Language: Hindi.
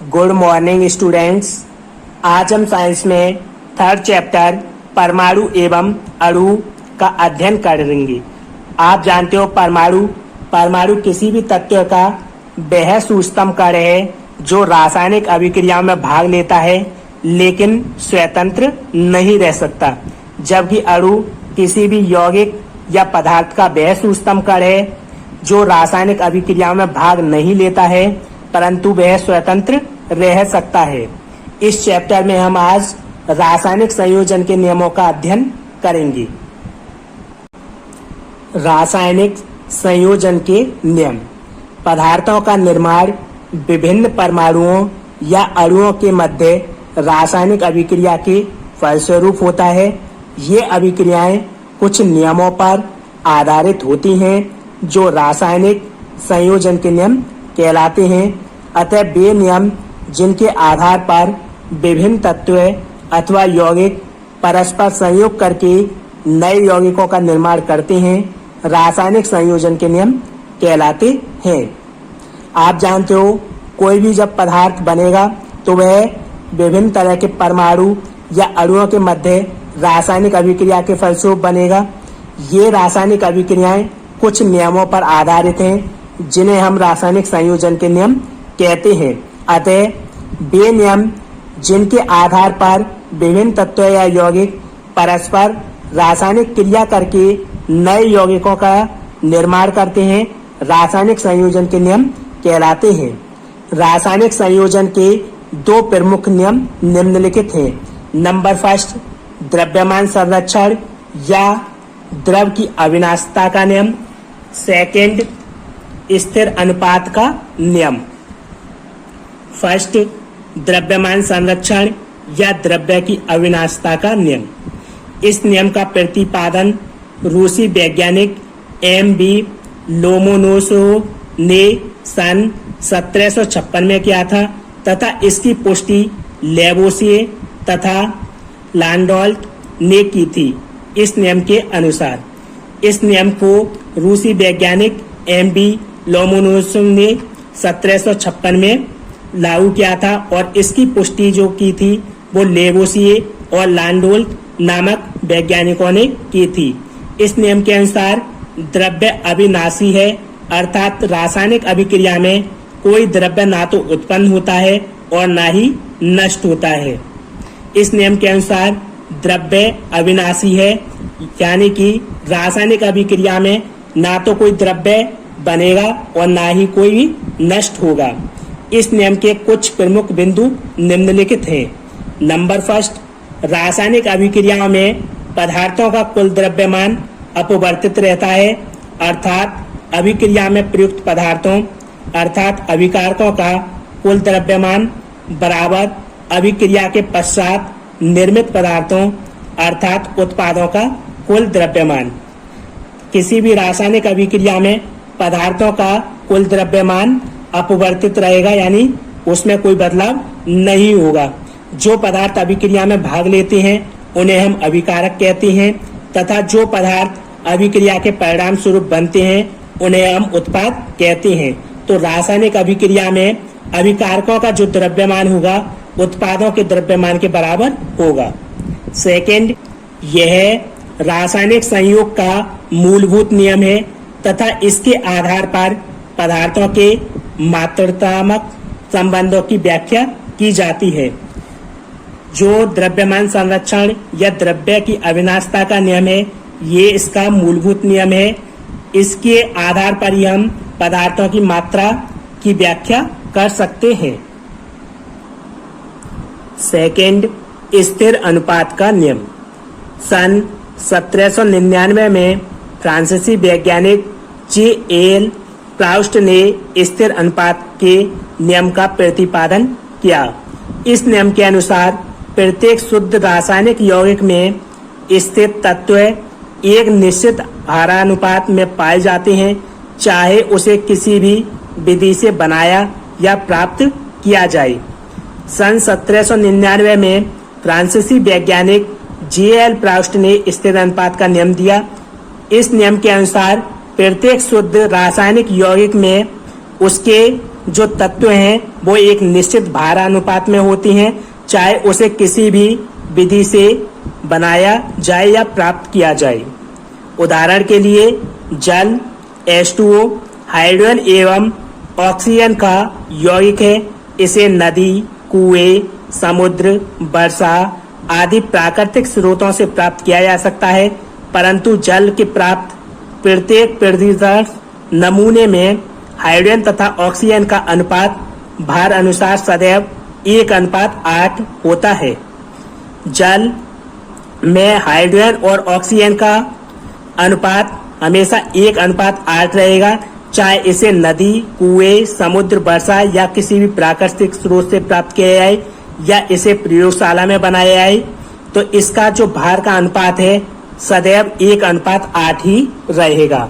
Good morning students. आज हम साइंस में थर्ड चैप्टर परमाणु एवं अणु का अध्ययन करेंगे। आप जानते हो परमाणु किसी भी तत्व का वह सूक्ष्मतम कण है जो रासायनिक अभिक्रियाओं में भाग लेता है लेकिन स्वतंत्र नहीं रह सकता, जबकि अणु किसी भी यौगिक या पदार्थ का वह सूक्ष्मतम कण है जो रासायनिक अभिक्रियाओं में भाग नहीं लेता है परंतु वह स्वतंत्र रह सकता है। इस चैप्टर में हम आज रासायनिक संयोजन के नियमों का अध्ययन करेंगे। रासायनिक संयोजन के नियम। पदार्थों का निर्माण विभिन्न परमाणुओं या अणुओं के मध्य रासायनिक अभिक्रिया के फलस्वरूप होता है। ये अभिक्रियाएं कुछ नियमों पर आधारित होती हैं जो रासायनिक संयोजन के नियम कहलाते हैं। अतः वे नियम जिनके आधार पर विभिन्न तत्व अथवा यौगिक परस्पर संयोग करके नए यौगिकों का निर्माण करते हैं, रासायनिक संयोजन के नियम कहलाते हैं। आप जानते हो कोई भी जब पदार्थ बनेगा तो वह विभिन्न तरह के परमाणु या अणुओं के मध्य रासायनिक अभिक्रिया के फलस्वरूप बनेगा। ये रासायनिक अभिक्रियाएं कुछ नियमों पर आधारित हैं जिन्हें हम रासायनिक संयोजन के नियम कहते हैं। अतः वे नियम जिनके आधार पर विभिन्न तत्व या यौगिक परस्पर रासायनिक क्रिया करके नए यौगिकों का निर्माण करते हैं, रासायनिक संयोजन के नियम कहलाते हैं। रासायनिक संयोजन के दो प्रमुख नियम निम्नलिखित हैं। नंबर फर्स्ट, द्रव्यमान संरक्षण या द्रव की अविनाशिता का नियम। सेकंड, स्थिर अनुपात का नियम। फर्स्ट, द्रव्यमान संरक्षण या द्रव्य की अविनाशिता का नियम। इस नियम का प्रतिपादन रूसी वैज्ञानिक M.B. लोमोनोसोव ने सन 1756 में किया था तथा इसकी पुष्टि लेवोसिए तथा लैंडोल्ट ने की थी। इस नियम के अनुसार इस नियम को रूसी वैज्ञानिक M.B. लोमोनोसोव ने 1756 में लागू किया था और इसकी पुष्टि जो की थी वो लेवोसिए और लैंडोल्ट नामक वैज्ञानिकों ने की थी। इस नियम के अनुसार द्रव्य अविनाशी है, अर्थात रासायनिक अभिक्रिया में कोई द्रव्य ना तो उत्पन्न होता है और ना ही नष्ट होता है। इस नियम के अनुसार द्रव्य अविनाशी है, यानी कि रासायनिक अभिक्रिया में ना तो कोई द्रव्य बनेगा और ना ही कोई भी नष्ट होगा। इस नियम के कुछ प्रमुख बिंदु निम्नलिखित हैं। नंबर फर्स्ट, रासायनिक अभिक्रियाओं में पदार्थों का कुल द्रव्यमान अपवर्तित रहता है, अर्थात अभिक्रिया में प्रयुक्त पदार्थों अर्थात अभिकारकों का कुल द्रव्यमान बराबर अभिक्रिया के पश्चात निर्मित पदार्थों अर्थात उत्पादों का कुल द्रव्यमान। किसी भी रासायनिक अभिक्रिया में पदार्थों का कुल द्रव्यमान अपवर्तित रहेगा, यानी उसमें कोई बदलाव नहीं होगा। जो पदार्थ अभिक्रिया में भाग लेते हैं उन्हें हम अभिकारक कहते हैं तथा जो पदार्थ अभिक्रिया के परिणाम स्वरूप बनते हैं उन्हें हम उत्पाद कहते हैं। तो रासायनिक अभिक्रिया में अभिकारकों का जो द्रव्यमान होगा उत्पादों के द्रव्यमान के बराबर होगा। सेकंड, यह रासायनिक संयोग का मूलभूत नियम है तथा इसके आधार पर पदार्थों के मात्रात्मक संबंधों की व्याख्या की जाती है। जो द्रव्यमान संरक्षण या द्रव्य की अविनाशिता का नियम है, ये इसका मूलभूत नियम है। इसके आधार पर ही हम पदार्थों की मात्रा की व्याख्या कर सकते हैं। सेकंड, स्थिर अनुपात का नियम। सन 1799 में फ्रांसीसी वैज्ञानिक J.L. प्राउस्ट ने स्थिर अनुपात के नियम का प्रतिपादन किया। इस नियम के अनुसार प्रत्येक शुद्ध रासायनिक यौगिक में स्थित तत्व एक निश्चित भारानुपात में पाए जाते हैं, चाहे उसे किसी भी विधि से बनाया या प्राप्त किया जाए। सन 1799 में फ्रांसीसी वैज्ञानिक J.L. प्राउस्ट ने स्थिर अनुपात का नियम दिया। इस नियम के अनुसार प्रत्येक शुद्ध रासायनिक यौगिक में उसके जो तत्व हैं वो एक निश्चित भार अनुपात में होती हैं, चाहे उसे किसी भी विधि से बनाया जाए या प्राप्त किया जाए। उदाहरण के लिए जल H2O हाइड्रोजन एवं ऑक्सीजन का यौगिक है। इसे नदी, कुएं, समुद्र, वर्षा आदि प्राकृतिक स्रोतों से प्राप्त किया जा सकता है, परंतु जल के प्राप्त प्रत्येक प्रतिशत नमूने में हाइड्रोजन तथा ऑक्सीजन का अनुपात भार अनुसार सदैव 1:8 होता है। जल में हाइड्रोजन और ऑक्सीजन का अनुपात हमेशा 1:8 रहेगा, चाहे इसे नदी, कुएं, समुद्र, वर्षा या किसी भी प्राकृतिक स्रोत से प्राप्त किया जाए या इसे प्रयोगशाला में बनाया जाए। तो इसका जो भार का अनुपात है सदैव 1:8 ही रहेगा।